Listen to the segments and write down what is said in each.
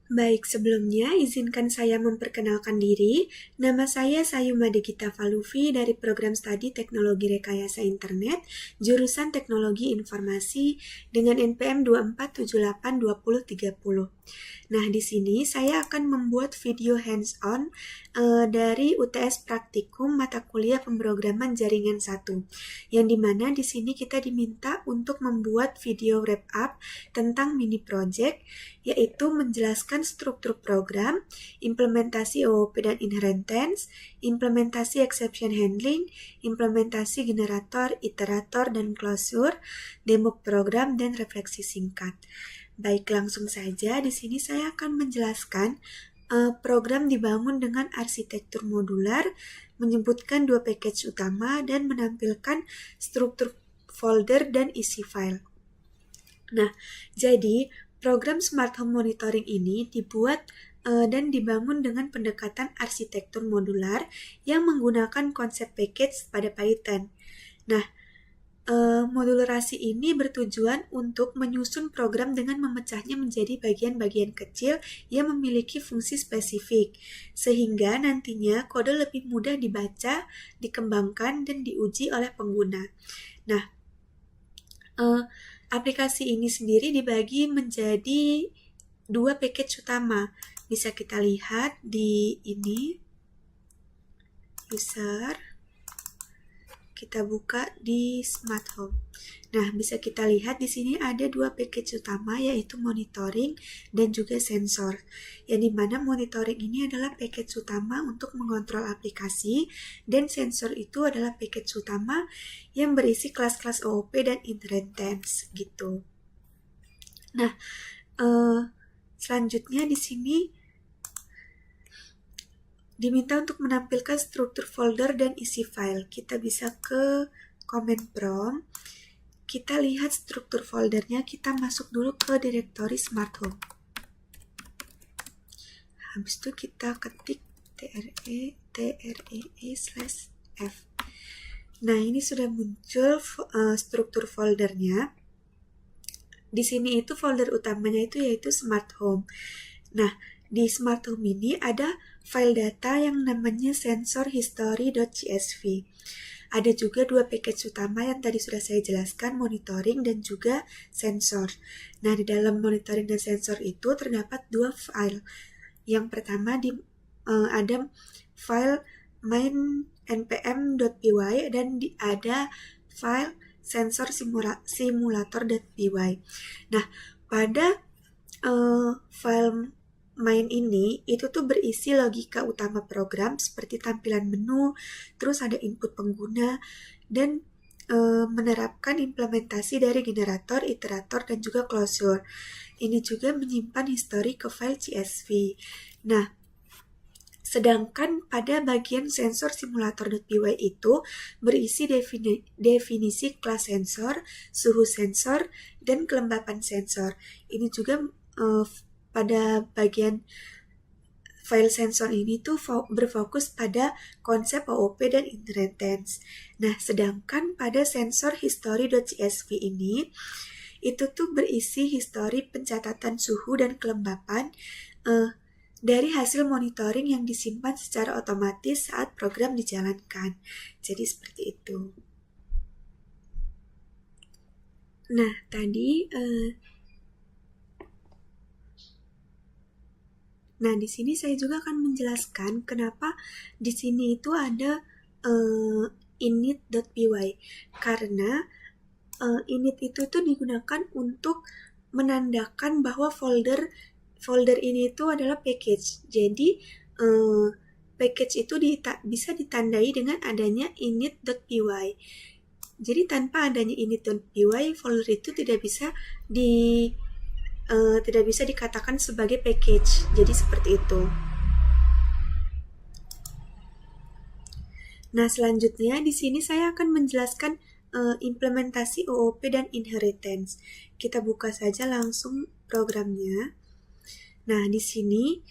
Baik, sebelumnya izinkan saya memperkenalkan diri. Nama saya Sayuma Degita Faluvi dari Program Studi Teknologi Rekayasa Internet, jurusan Teknologi Informasi dengan NPM 24782030. Nah, di sini saya akan membuat video hands-on dari UTS Praktikum Mata Kuliah Pemrograman Jaringan 1, yang dimana di sini kita diminta untuk membuat video wrap up tentang mini project, yaitu menjelaskan struktur program, implementasi OOP dan inheritance, implementasi exception handling, implementasi generator, iterator, dan closure, demo program, dan refleksi singkat. Baik, langsung saja di sini saya akan menjelaskan program dibangun dengan arsitektur modular, menyebutkan dua package utama, dan menampilkan struktur folder dan isi file. Nah, jadi program Smart Home Monitoring ini dibuat dan dibangun dengan pendekatan arsitektur modular yang menggunakan konsep package pada Python. Nah, modulasi ini bertujuan untuk menyusun program dengan memecahnya menjadi bagian-bagian kecil yang memiliki fungsi spesifik, sehingga nantinya kode lebih mudah dibaca, dikembangkan, dan diuji oleh pengguna. Nah, aplikasi ini sendiri dibagi menjadi dua package utama. Bisa kita lihat di ini, user, kita buka di Smart Home. Nah, bisa kita lihat di sini ada dua package utama, yaitu monitoring dan juga sensor. Yang dimana monitoring ini adalah package utama untuk mengontrol aplikasi, dan sensor itu adalah package utama yang berisi kelas-kelas OOP dan inheritance gitu. Nah, selanjutnya di sini diminta untuk menampilkan struktur folder dan isi file. Kita bisa ke command prompt. Kita lihat struktur foldernya, kita masuk dulu ke direktori Smart Home. Habis itu kita ketik tree/f. Nah, ini sudah muncul struktur foldernya. Di sini itu folder utamanya itu yaitu Smart Home. Nah, di Smart Home ini ada file data yang namanya sensorhistory.csv. Ada juga dua package utama yang tadi sudah saya jelaskan, monitoring dan juga sensor. Nah, di dalam monitoring dan sensor itu terdapat dua file. Yang pertama ada file main.npm.py dan ada file sensor simulator.py. Nah, pada file main ini itu tuh berisi logika utama program seperti tampilan menu, terus ada input pengguna, dan menerapkan implementasi dari generator, iterator, dan juga closure. Ini juga menyimpan histori ke file CSV. Nah, sedangkan pada bagian sensor simulator.py itu berisi definisi kelas sensor, suhu sensor, dan kelembapan sensor. Ini juga pada bagian file sensor ini tuh berfokus pada konsep OOP dan inheritance. Nah, sedangkan pada sensor history.csv ini itu tuh berisi histori pencatatan suhu dan kelembapan dari hasil monitoring yang disimpan secara otomatis saat program dijalankan. Jadi seperti itu. Nah, tadi di sini saya juga akan menjelaskan kenapa di sini itu ada init.py. Karena init itu tuh digunakan untuk menandakan bahwa folder ini itu adalah package. Jadi package itu bisa ditandai dengan adanya init.py. Jadi tanpa adanya init.py, folder itu tidak bisa dikatakan sebagai package. Jadi seperti itu. Nah, selanjutnya di sini saya akan menjelaskan implementasi OOP dan inheritance. Kita buka saja langsung programnya. Nah, di sini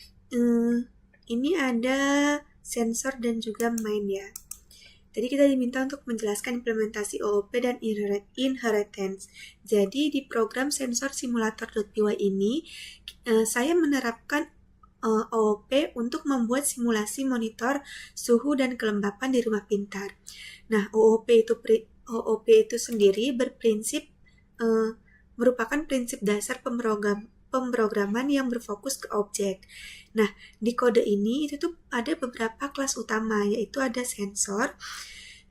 ini ada sensor dan juga main ya. tadi kita diminta untuk menjelaskan implementasi OOP dan inheritance. Jadi di program sensor simulator.py ini, saya menerapkan OOP untuk membuat simulasi monitor suhu dan kelembapan di rumah pintar. Nah, OOP itu sendiri berprinsip merupakan prinsip dasar pemrograman yang berfokus ke objek. Nah, di kode ini itu tuh ada beberapa kelas utama, yaitu ada sensor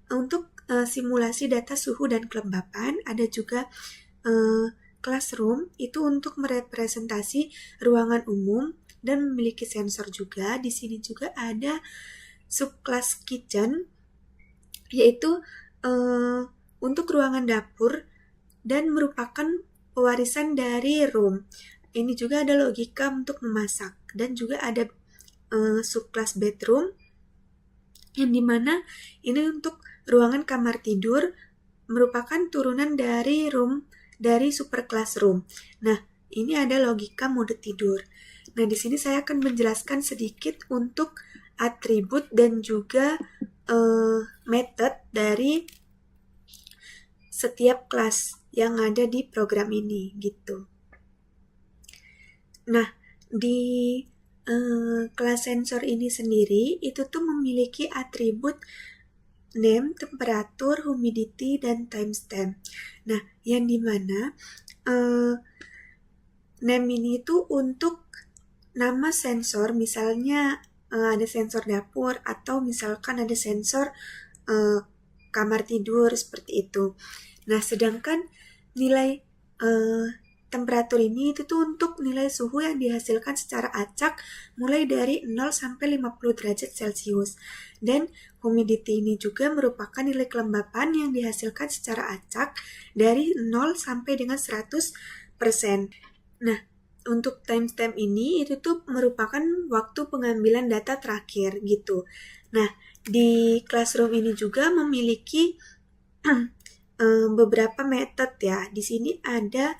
untuk simulasi data suhu dan kelembapan, ada juga classroom itu untuk merepresentasi ruangan umum dan memiliki sensor juga. Di sini juga ada subclass kitchen, yaitu untuk ruangan dapur dan merupakan pewarisan dari room. Ini juga ada logika untuk memasak dan juga ada subclass bedroom yang dimana ini untuk ruangan kamar tidur merupakan turunan dari room dari superclass room. Nah, ini ada logika mode tidur. Nah, di sini saya akan menjelaskan sedikit untuk atribut dan juga method dari setiap kelas yang ada di program ini gitu. Nah, di kelas sensor ini sendiri itu tuh memiliki atribut name, temperatur, humidity, dan timestamp. Nah, yang dimana name ini itu untuk nama sensor, misalnya ada sensor dapur atau misalkan ada sensor kamar tidur seperti itu. Nah, sedangkan nilai temperatur ini itu tuh untuk nilai suhu yang dihasilkan secara acak mulai dari 0 sampai 50 derajat Celcius. Dan humidity ini juga merupakan nilai kelembapan yang dihasilkan secara acak dari 0 sampai dengan 100%. Nah, untuk timestamp ini itu tuh merupakan waktu pengambilan data terakhir gitu. Nah, di classroom ini juga memiliki beberapa metode ya. Di sini ada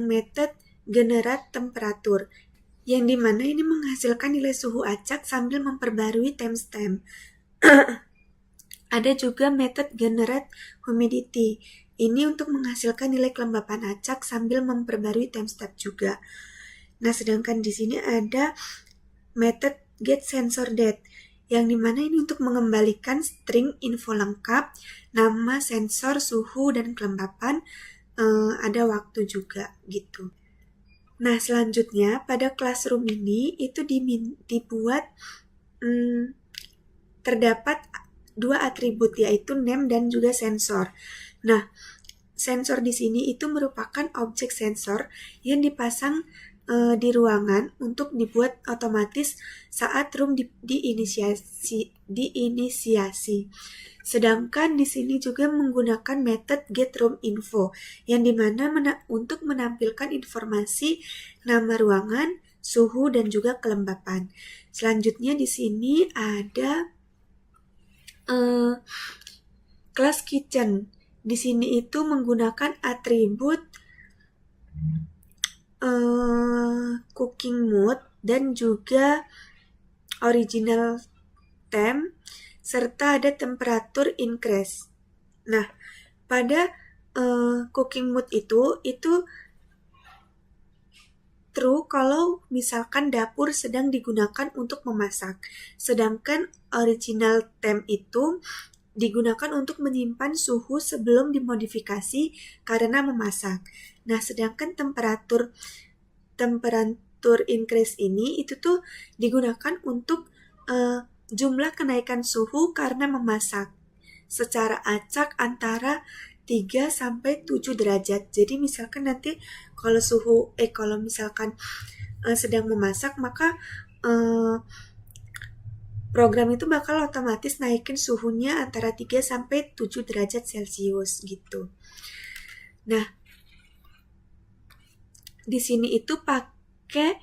metode generate temperatur, yang dimana ini menghasilkan nilai suhu acak sambil memperbarui timestamp. Ada juga metode generate humidity, ini untuk menghasilkan nilai kelembapan acak sambil memperbarui timestamp juga. Nah, sedangkan di sini ada metode get sensor date, yang dimana ini untuk mengembalikan string info lengkap, nama sensor, suhu, dan kelembapan, ada waktu juga gitu. Nah, selanjutnya pada classroom ini itu dibuat terdapat dua atribut, yaitu name dan juga sensor. Nah, sensor di sini itu merupakan objek sensor yang dipasang di ruangan untuk dibuat otomatis saat room diinisiasi. Sedangkan di sini juga menggunakan metode get room info, yang dimana untuk menampilkan informasi nama ruangan, suhu, dan juga kelembapan. Selanjutnya di sini ada class kitchen. Di sini itu menggunakan atribut cooking mode dan juga original temp, serta ada temperatur increase. Nah, pada cooking mode itu true kalau misalkan dapur sedang digunakan untuk memasak. Sedangkan original temp itu digunakan untuk menyimpan suhu sebelum dimodifikasi karena memasak. Nah, sedangkan temperatur increase ini itu tuh digunakan untuk jumlah kenaikan suhu karena memasak secara acak antara 3 sampai 7 derajat. Jadi misalkan nanti kalau misalkan sedang memasak, maka program itu bakal otomatis naikin suhunya antara 3 sampai 7 derajat Celcius gitu. Nah, di sini itu pakai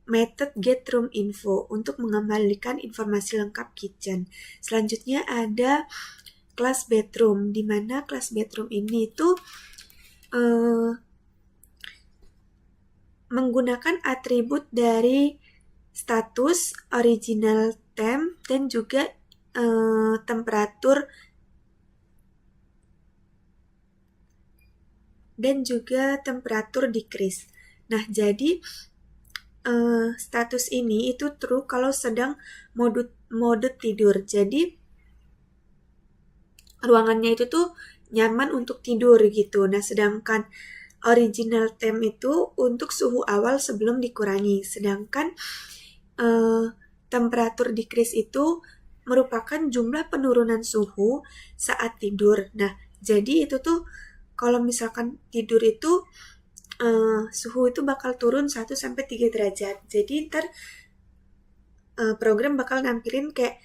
method get room info untuk mengembalikan informasi lengkap kitchen. Selanjutnya ada class bedroom, di mana class bedroom ini itu menggunakan atribut dari status, original temp, dan juga temperatur dan juga temperatur decrease. Nah, jadi status ini itu true kalau sedang mode tidur. Jadi ruangannya itu tuh nyaman untuk tidur gitu. Nah, sedangkan original temp itu untuk suhu awal sebelum dikurangi. Sedangkan temperatur decrease itu merupakan jumlah penurunan suhu saat tidur. Nah, jadi itu tuh kalau misalkan tidur itu suhu itu bakal turun 1-3 derajat. Jadi ntar program bakal nampilin kayak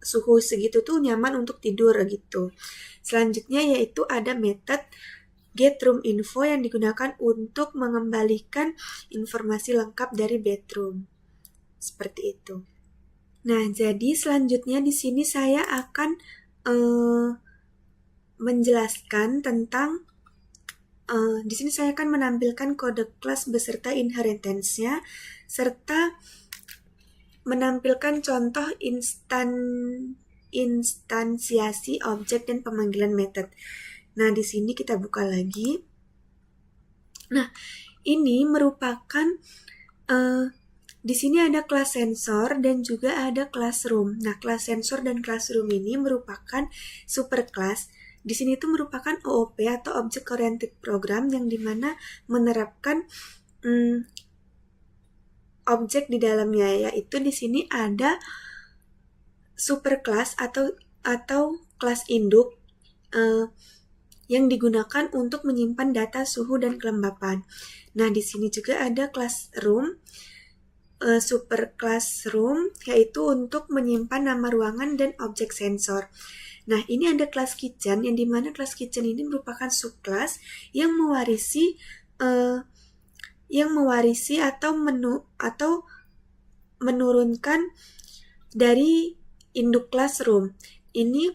suhu segitu tuh nyaman untuk tidur gitu. Selanjutnya yaitu ada metode get room info yang digunakan untuk mengembalikan informasi lengkap dari bedroom. Seperti itu. Nah, jadi selanjutnya di sini saya akan menjelaskan tentang di sini saya akan menampilkan kode kelas beserta inheritance-nya serta menampilkan contoh instansiasi objek dan pemanggilan method. Nah, di sini kita buka lagi. Nah, ini merupakan di sini ada kelas sensor dan juga ada classroom. Nah, kelas sensor dan classroom ini merupakan superclass. Di sini itu merupakan OOP atau Object Oriented Program yang dimana menerapkan objek di dalamnya, yaitu di sini ada superclass atau kelas induk yang digunakan untuk menyimpan data suhu dan kelembapan. Nah, di sini juga ada classroom, superclass room, yaitu untuk menyimpan nama ruangan dan objek sensor. Nah, ini ada kelas kitchen, yang dimana kelas kitchen ini merupakan subclass yang mewarisi atau menurunkan dari induk classroom. Ini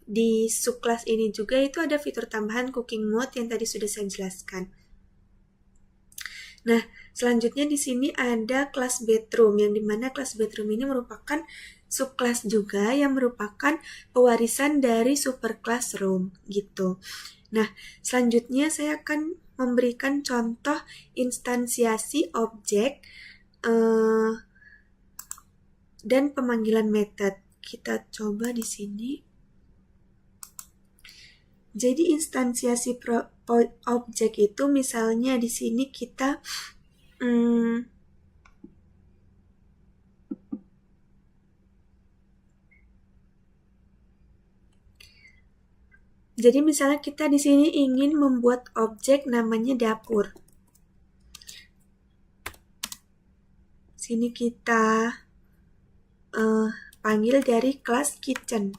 di subclass ini juga itu ada fitur tambahan cooking mode yang tadi sudah saya jelaskan. Nah, selanjutnya di sini ada kelas bedroom, yang dimana kelas bedroom ini merupakan subclass juga yang merupakan pewarisan dari superclass room gitu. Nah, selanjutnya saya akan memberikan contoh instansiasi objek dan pemanggilan method. Kita coba di sini. Jadi instansiasi objek itu misalnya di sini kita jadi misalnya kita di sini ingin membuat objek namanya dapur. Sini kita panggil dari kelas kitchen.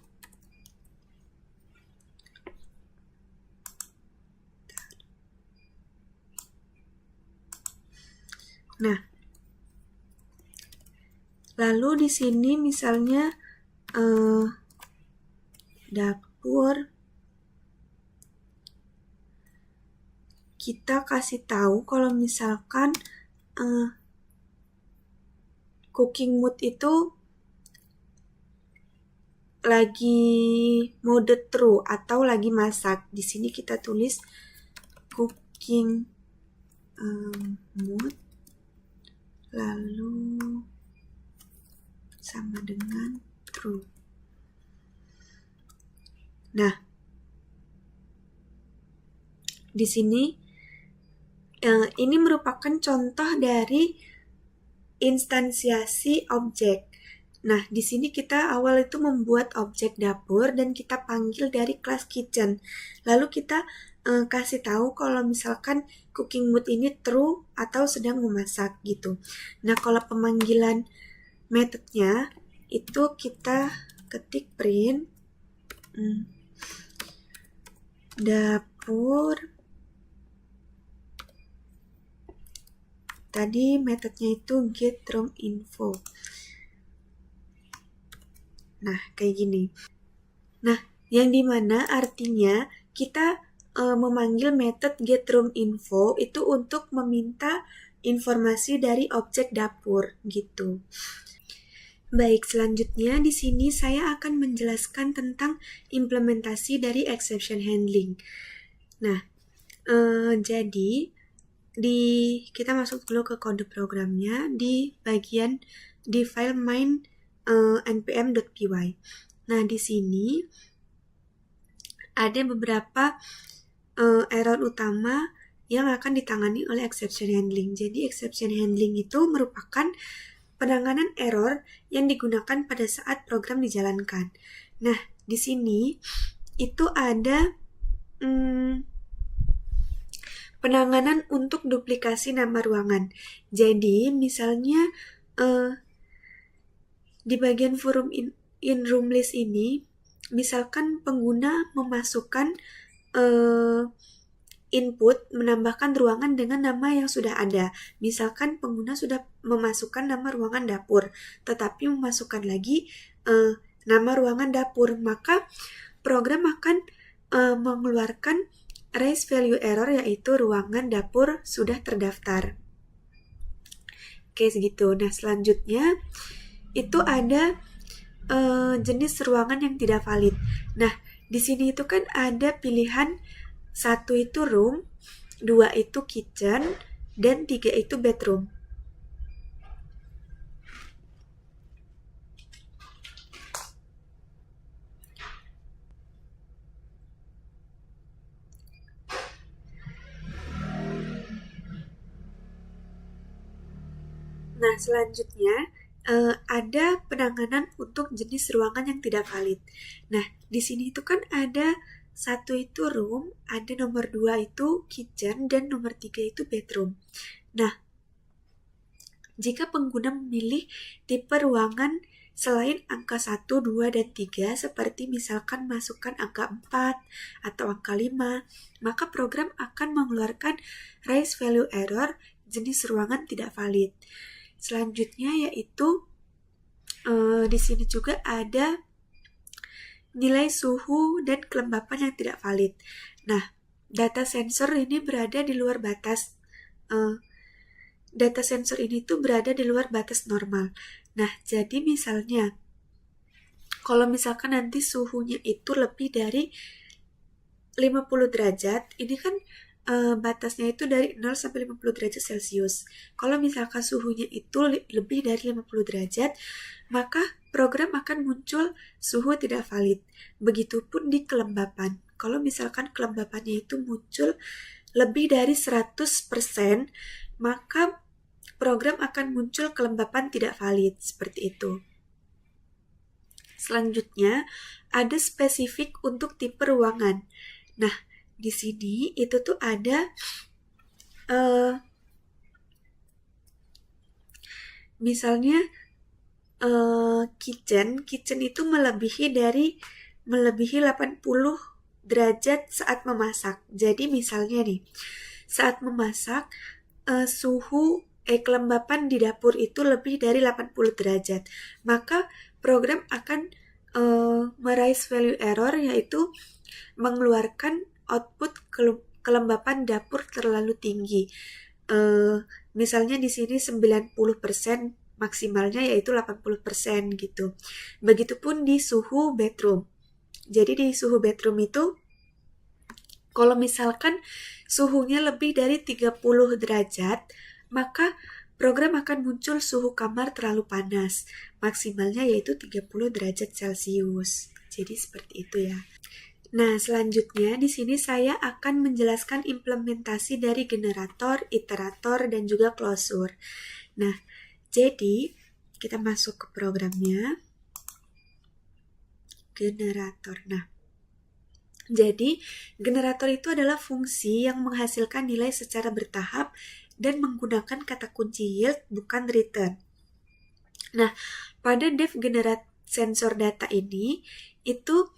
Nah, lalu di sini misalnya dapur, kita kasih tahu kalau misalkan cooking mode itu lagi mode true atau lagi masak. Di sini kita tulis cooking mode lalu sama dengan true. Nah, di sini ini merupakan contoh dari instansiasi objek. Nah, di sini kita awal itu membuat objek dapur dan kita panggil dari kelas kitchen. Lalu kita kasih tahu kalau misalkan cooking mode ini true atau sedang memasak gitu. Nah, kalau pemanggilan metodenya itu kita ketik print dapur. Tadi metodenya itu get room info. Nah, kayak gini. Nah, yang dimana artinya kita memanggil metode get room info itu untuk meminta informasi dari objek dapur gitu. Baik, selanjutnya di sini saya akan menjelaskan tentang implementasi dari exception handling. Nah, jadi kita masuk dulu ke kode programnya di bagian di file main npm.py. Nah, di sini ada beberapa error utama yang akan ditangani oleh exception handling. Jadi exception handling itu merupakan penanganan error yang digunakan pada saat program dijalankan. Nah, di sini itu ada penanganan untuk duplikasi nama ruangan. Jadi, misalnya di bagian forum in room list ini, misalkan pengguna memasukkan input menambahkan ruangan dengan nama yang sudah ada. Misalkan pengguna sudah memasukkan nama ruangan dapur, tetapi memasukkan lagi nama ruangan dapur, maka program akan mengeluarkan raise value error, yaitu ruangan dapur sudah terdaftar. Oke, segitu. Nah, selanjutnya itu ada jenis ruangan yang tidak valid. Nah, di sini itu kan ada pilihan 1 itu room, 2 itu kitchen, dan 3 itu bedroom. Nah, selanjutnya ada penanganan untuk jenis ruangan yang tidak valid. Nah, di sini itu kan ada 1 itu room, ada nomor 2 itu kitchen, dan nomor 3 itu bedroom. Nah, jika pengguna memilih tipe ruangan selain angka 1, 2, dan 3, seperti misalkan masukkan angka 4 atau angka 5, maka program akan mengeluarkan raise value error jenis ruangan tidak valid. Selanjutnya yaitu di sini juga ada nilai suhu dan kelembapan yang tidak valid. Nah, data sensor ini berada di luar batas. Data sensor ini tuh berada di luar batas normal. Nah, jadi misalnya, kalau misalkan nanti suhunya itu lebih dari 50 derajat, ini kan batasnya itu dari 0 sampai 50 derajat Celcius. Kalau misalkan suhunya itu lebih dari 50 derajat, maka program akan muncul suhu tidak valid. Begitupun di kelembapan. Kalau misalkan kelembapannya itu muncul lebih dari 100%, maka program akan muncul kelembapan tidak valid, seperti itu. Selanjutnya, ada spesifik untuk tipe ruangan. Nah, di sini itu tuh ada misalnya kitchen itu melebihi 80 derajat saat memasak. Jadi misalnya nih, saat memasak kelembapan di dapur itu lebih dari 80 derajat, maka program akan meraise value error, yaitu mengeluarkan output kelembapan dapur terlalu tinggi. Misalnya di sini 90%, maksimalnya yaitu 80% gitu. Begitupun di suhu bedroom. Jadi di suhu bedroom itu, kalau misalkan suhunya lebih dari 30 derajat, maka program akan muncul suhu kamar terlalu panas. Maksimalnya yaitu 30 derajat Celcius. Jadi seperti itu ya. Nah, selanjutnya di sini saya akan menjelaskan implementasi dari generator, iterator, dan juga closure. Nah, jadi kita masuk ke programnya. Generator. Nah, jadi generator itu adalah fungsi yang menghasilkan nilai secara bertahap dan menggunakan kata kunci yield, bukan return. Nah, pada dev generate sensor data ini itu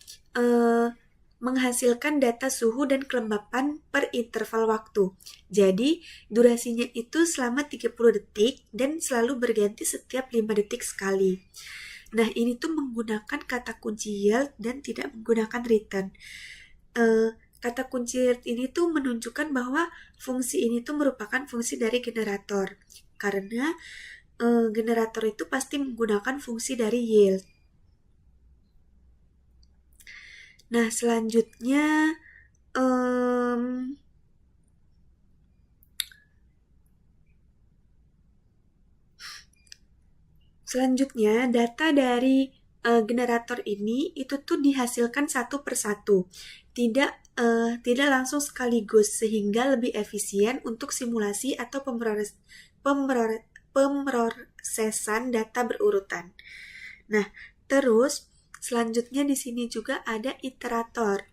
menghasilkan data suhu dan kelembapan per interval waktu. Jadi, durasinya itu selama 30 detik dan selalu berganti setiap 5 detik sekali. Nah, ini tuh menggunakan kata kunci yield dan tidak menggunakan return. kata kunci ini tuh menunjukkan bahwa fungsi ini tuh merupakan fungsi dari generator. Karena generator itu pasti menggunakan fungsi dari yield. Nah, selanjutnya data dari generator ini itu tuh dihasilkan satu persatu, tidak langsung sekaligus, sehingga lebih efisien untuk simulasi atau pemrosesan data berurutan. Nah, terus selanjutnya di sini juga ada iterator.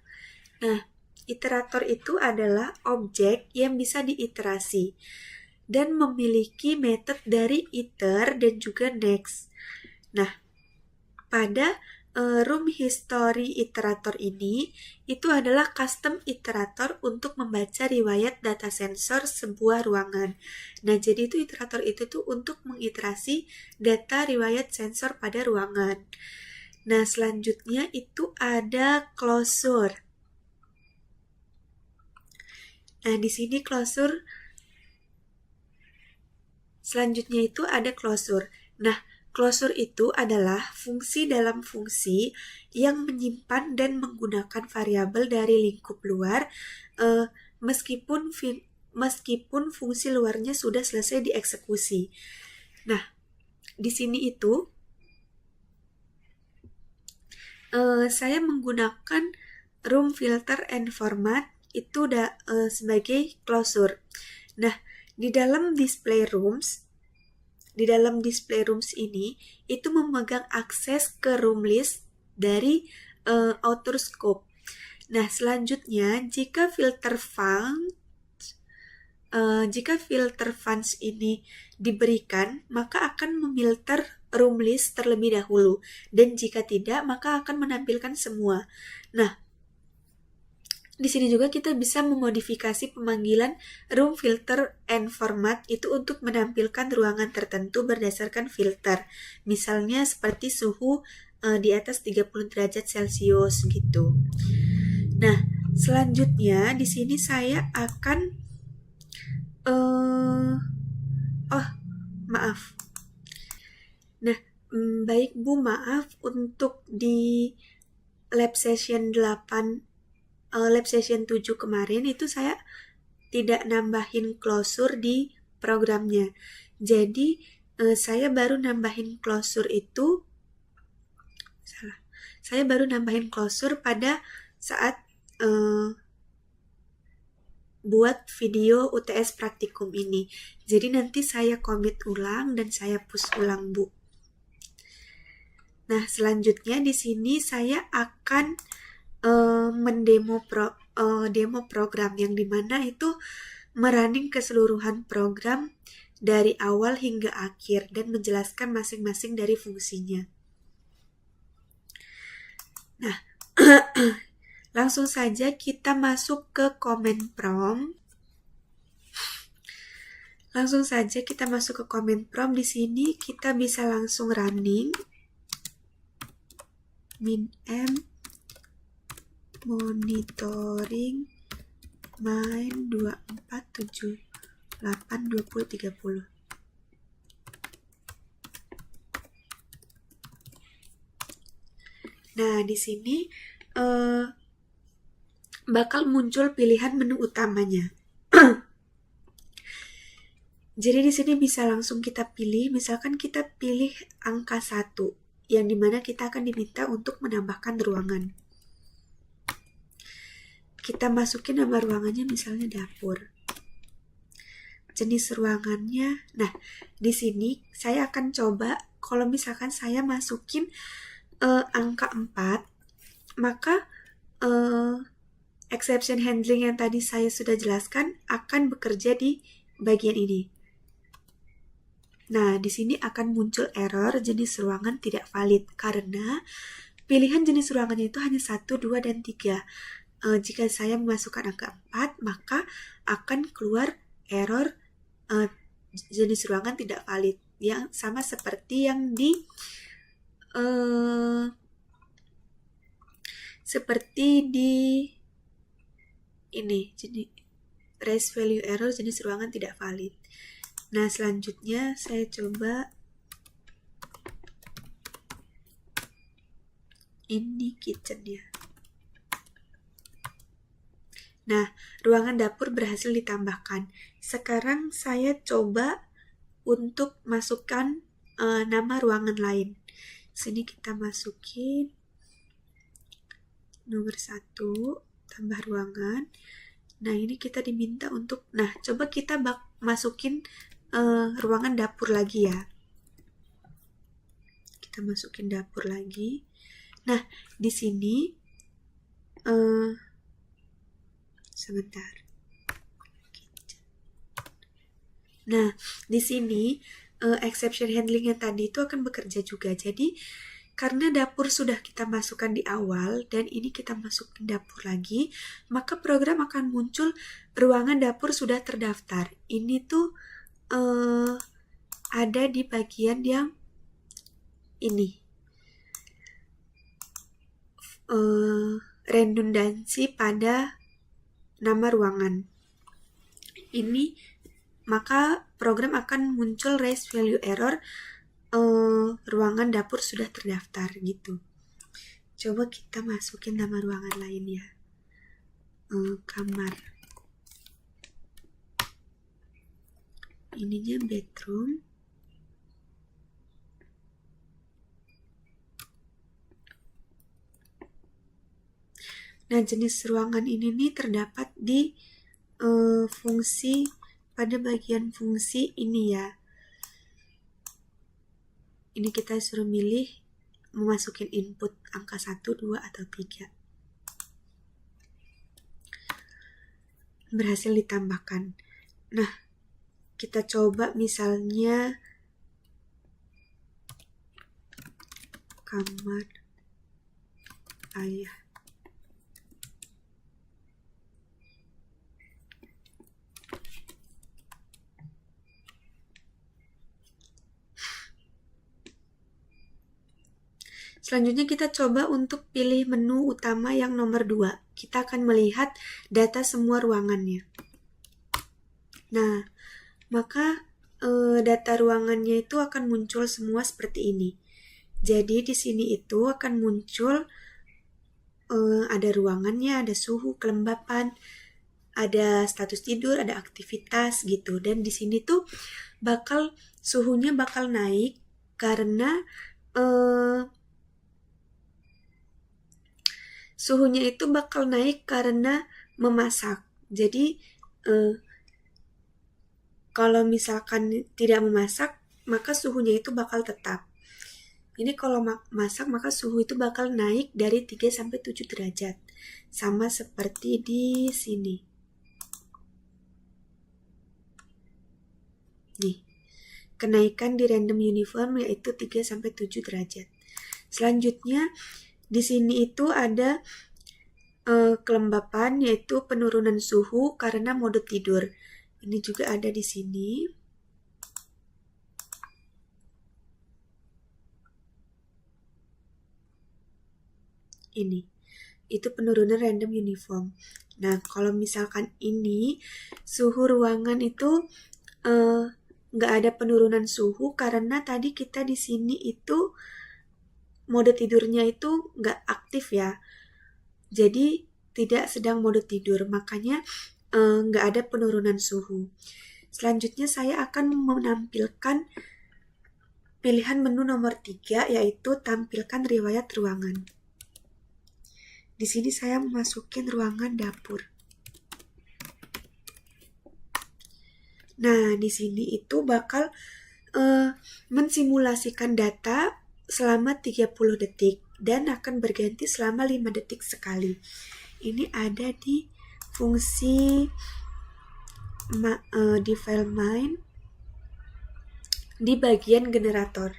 Nah, iterator itu adalah objek yang bisa diiterasi dan memiliki metode dari iter dan juga next. Nah, pada room history iterator ini, itu adalah custom iterator untuk membaca riwayat data sensor sebuah ruangan. Nah, jadi itu iterator itu tuh untuk mengiterasi data riwayat sensor pada ruangan. Nah, selanjutnya itu ada closure. Nah, di sini closure. Selanjutnya itu ada closure. Nah, closure itu adalah fungsi dalam fungsi yang menyimpan dan menggunakan variabel dari lingkup luar meskipun fungsi luarnya sudah selesai dieksekusi. Nah, di sini itu saya menggunakan room filter and format itu sebagai closure. Nah, di dalam display rooms ini itu memegang akses ke room list dari outer scope. Nah, selanjutnya jika filter funds ini diberikan, maka akan memfilter room list terlebih dahulu, dan jika tidak, maka akan menampilkan semua. Nah, di sini juga kita bisa memodifikasi pemanggilan room filter and format itu untuk menampilkan ruangan tertentu berdasarkan filter. Misalnya seperti suhu di atas 30 derajat Celcius gitu. Nah, selanjutnya di sini saya akan maaf. Nah, baik Bu, maaf untuk di lab session 7 kemarin itu saya tidak nambahin closure di programnya. Jadi saya baru nambahin closure pada saat buat video UTS praktikum ini. Jadi nanti saya commit ulang dan saya push ulang, Bu. Nah, selanjutnya di sini saya akan mendemo demo program yang dimana itu merunning keseluruhan program dari awal hingga akhir dan menjelaskan masing-masing dari fungsinya. Nah, langsung saja kita masuk ke command prompt. Di sini kita bisa langsung running min-m monitoring main 24782030. Nah, di sini bakal muncul pilihan menu utamanya. Jadi di sini bisa langsung kita pilih, misalkan kita pilih angka 1, yang dimana kita akan diminta untuk menambahkan ruangan. Kita masukin nama ruangannya misalnya dapur. Jenis ruangannya, nah di sini saya akan coba kalau misalkan saya masukin angka 4, maka exception handling yang tadi saya sudah jelaskan akan bekerja di bagian ini. Nah, di sini akan muncul error jenis ruangan tidak valid karena pilihan jenis ruangannya itu hanya 1, 2, dan 3. Jika saya memasukkan angka 4, maka akan keluar error jenis ruangan tidak valid, yang sama seperti yang di ini jadi raise value error, jenis ruangan tidak valid. Nah, selanjutnya saya coba ini kitchen ya. Nah, ruangan dapur berhasil ditambahkan. Sekarang saya coba untuk masukkan nama ruangan lain. Sini kita masukin nomor 1, tambah ruangan. Nah, ini kita diminta untuk, nah coba kita masukin ruangan dapur lagi ya. Kita masukin dapur lagi. Nah, di sini sebentar. Nah, di sini exception handling yang tadi itu akan bekerja juga. Jadi, karena dapur sudah kita masukkan di awal dan ini kita masukin dapur lagi, maka program akan muncul ruangan dapur sudah terdaftar. Ini tuh ada di bagian yang ini. Redundansi pada nama ruangan. Ini maka program akan muncul raise value error ruangan dapur sudah terdaftar gitu. Coba kita masukin nama ruangan lain ya. Kamar. Ininya bedroom. Nah, jenis ruangan ini nih terdapat di fungsi pada bagian fungsi ini ya. Ini kita suruh milih memasukin input angka 1, 2, atau 3. Berhasil ditambahkan. Nah, kita coba misalnya kamar ayah. Selanjutnya kita coba untuk pilih menu utama yang nomor 2. Kita akan melihat data semua ruangannya. Nah, maka data ruangannya itu akan muncul semua seperti ini. Jadi di sini itu akan muncul ada ruangannya, ada suhu, kelembapan, ada status tidur, ada aktivitas gitu. Dan di sini tuh suhunya bakal naik karena suhunya itu bakal naik karena memasak. Jadi kalau misalkan tidak memasak, maka suhunya itu bakal tetap. Ini kalau masak, maka suhu itu bakal naik dari 3-7 derajat. Sama seperti di sini. Nih, kenaikan di random uniform yaitu 3-7 derajat. Selanjutnya, di sini itu ada kelembapan yaitu penurunan suhu karena mode tidur. Ini juga ada di sini. Ini. Itu penurunan random uniform. Nah, kalau misalkan ini suhu ruangan itu nggak ada penurunan suhu karena tadi kita di sini itu mode tidurnya itu nggak aktif ya. Jadi tidak sedang mode tidur, makanya nggak ada penurunan suhu. Selanjutnya saya akan menampilkan pilihan menu nomor 3 yaitu tampilkan riwayat ruangan. Di sini saya masukin ruangan dapur. Nah, di sini itu bakal mensimulasikan data selama 30 detik dan akan berganti selama 5 detik sekali. Ini ada di fungsi di file main di bagian generator.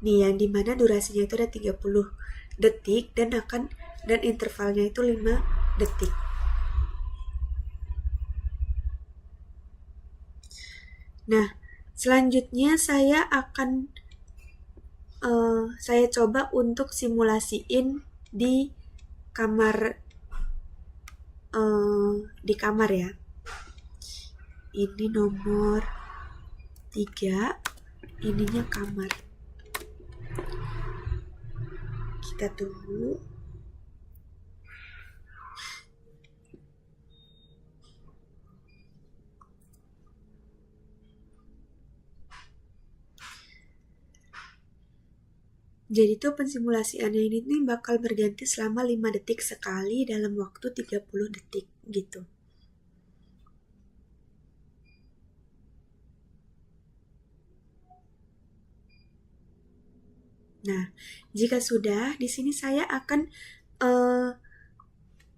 Nih, yang dimana durasinya itu ada 30 detik dan intervalnya itu 5 detik. Nah, selanjutnya saya akan saya coba untuk simulasiin di kamar di kamar ya. Ini nomor 3, ininya kamar. Kita tunggu. Jadi tuh pensimulasiannya ini nih bakal berganti selama 5 detik sekali dalam waktu 30 detik gitu. Nah, jika sudah, di sini saya akan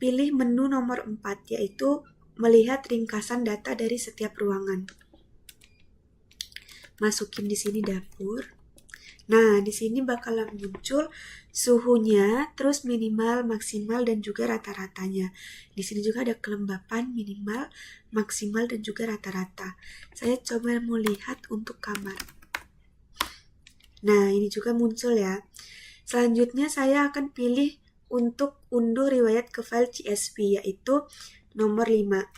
pilih menu nomor 4, yaitu melihat ringkasan data dari setiap ruangan. Masukin di sini dapur. Nah, di sini bakalan muncul suhunya, terus minimal, maksimal, dan juga rata-ratanya. Di sini juga ada kelembapan minimal, maksimal, dan juga rata-rata. Saya coba mau lihat untuk kamar. Nah, ini juga muncul ya. Selanjutnya saya akan pilih untuk unduh riwayat ke file CSV, yaitu nomor 5.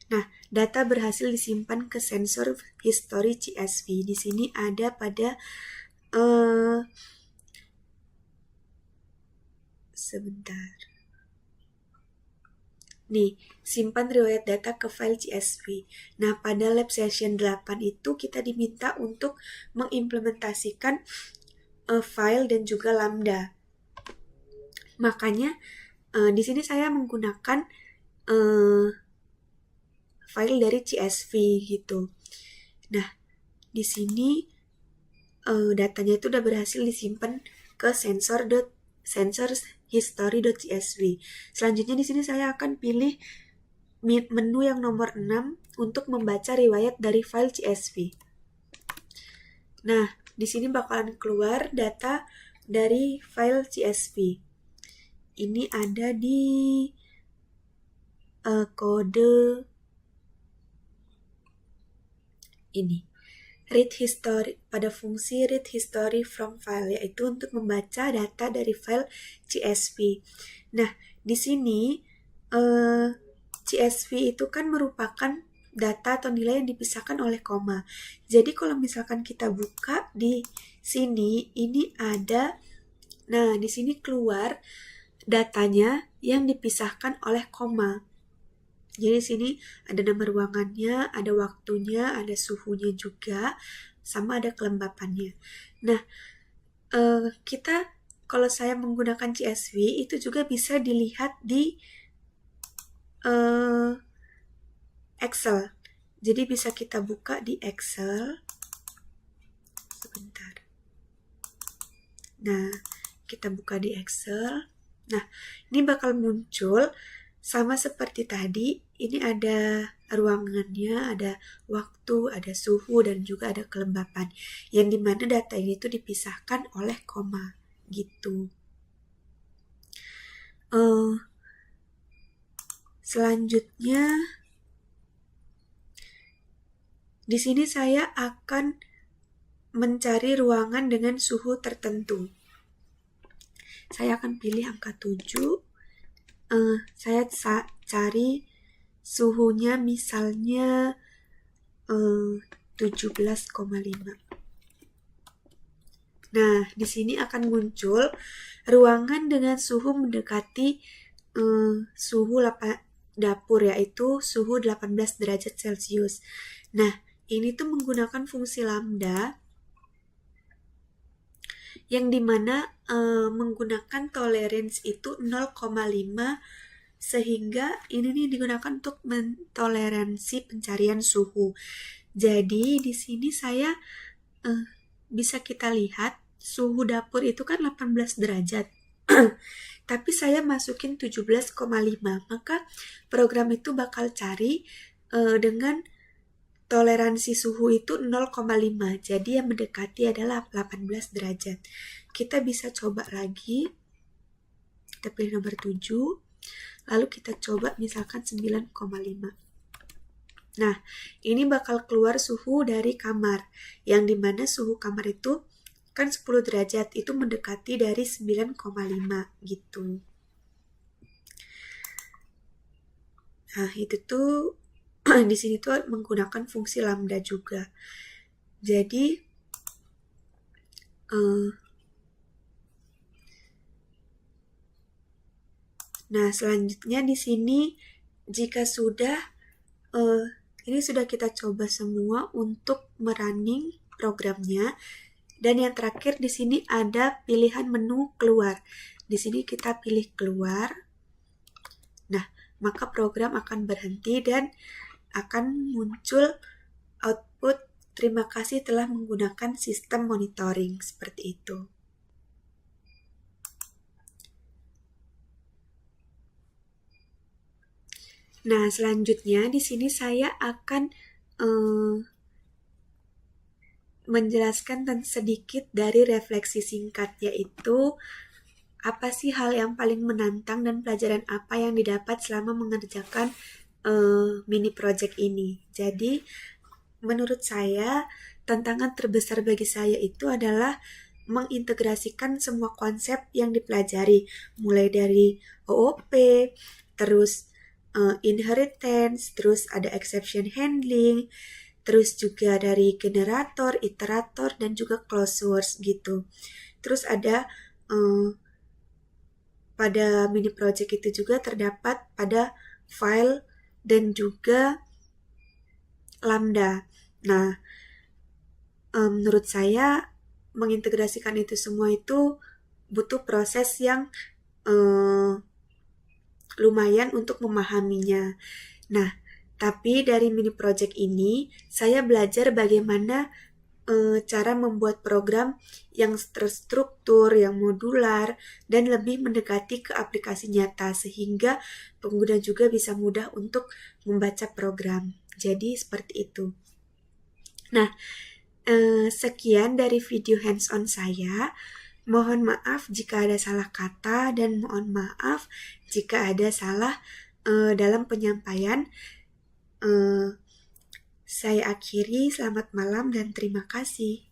Nah, data berhasil disimpan ke sensor history CSV. Di sini ada pada sebentar. Nih, simpan riwayat data ke file CSV. Nah, pada lab session 8 itu kita diminta untuk mengimplementasikan file dan juga lambda. Makanya di sini saya menggunakan file dari CSV gitu. Nah, di sini datanya itu udah berhasil disimpan ke sensorhistory.csv. Selanjutnya di sini saya akan pilih menu yang nomor 6 untuk membaca riwayat dari file CSV. Nah, di sini bakalan keluar data dari file CSV. Ini ada di kode ini. Read history, pada fungsi read history from file, yaitu untuk membaca data dari file CSV. Nah, di sini CSV itu kan merupakan data atau nilai yang dipisahkan oleh koma. Jadi kalau misalkan kita buka di sini, ini ada, nah di sini keluar datanya yang dipisahkan oleh koma. Jadi di sini ada nama ruangannya, ada waktunya, ada suhunya juga, sama ada kelembapannya. Nah, kita kalau saya menggunakan CSV itu juga bisa dilihat di Excel. Jadi bisa kita buka di Excel. Sebentar. Nah, kita buka di Excel. Nah, ini bakal muncul sama seperti tadi. Ini ada ruangannya, ada waktu, ada suhu, dan juga ada kelembapan. Yang dimana data ini tuh dipisahkan oleh koma, gitu. Selanjutnya, di sini saya akan mencari ruangan dengan suhu tertentu. Saya akan pilih angka 7. Saya cari suhunya misalnya 17,5. Nah, di sini akan muncul ruangan dengan suhu mendekati suhu dapur, yaitu suhu 18 derajat Celcius. Nah, ini tuh menggunakan fungsi lambda yang dimana menggunakan tolerance itu 0,5, sehingga ini nih digunakan untuk mentoleransi pencarian suhu. Jadi di sini saya bisa kita lihat suhu dapur itu kan 18 derajat. Tapi saya masukin 17,5, maka program itu bakal cari dengan toleransi suhu itu 0,5. Jadi yang mendekati adalah 18 derajat. Kita bisa coba lagi. Kita pilih nomor 7. Lalu kita coba misalkan 9,5. Nah, ini bakal keluar suhu dari kamar. Yang dimana suhu kamar itu kan 10 derajat. Itu mendekati dari 9,5 gitu. Nah, itu tuh di sini tuh menggunakan fungsi lambda juga. Jadi nah, selanjutnya di sini jika sudah ini sudah kita coba semua untuk merunning programnya. Dan yang terakhir di sini ada pilihan menu keluar. Di sini kita pilih keluar. Nah, maka program akan berhenti dan akan muncul output terima kasih telah menggunakan sistem monitoring seperti itu. Nah, selanjutnya di sini saya akan menjelaskan sedikit dari refleksi singkat, yaitu apa sih hal yang paling menantang dan pelajaran apa yang didapat selama mengerjakan mini project ini. Jadi, menurut saya, tantangan terbesar bagi saya itu adalah mengintegrasikan semua konsep yang dipelajari, mulai dari OOP, terus inheritance, terus ada exception handling, terus juga dari generator, iterator, dan juga closed source gitu. Terus ada pada mini project itu juga terdapat pada file dan juga lambda. Nah, menurut saya mengintegrasikan itu semua itu butuh proses yang lumayan untuk memahaminya. Nah, tapi dari mini project ini saya belajar bagaimana cara membuat program yang terstruktur, yang modular, dan lebih mendekati ke aplikasi nyata sehingga pengguna juga bisa mudah untuk membaca program. Jadi seperti itu. Nah, sekian dari video hands-on saya. Mohon maaf jika ada salah kata dan mohon maaf jika ada salah dalam penyampaian. Saya akhiri, selamat malam dan terima kasih.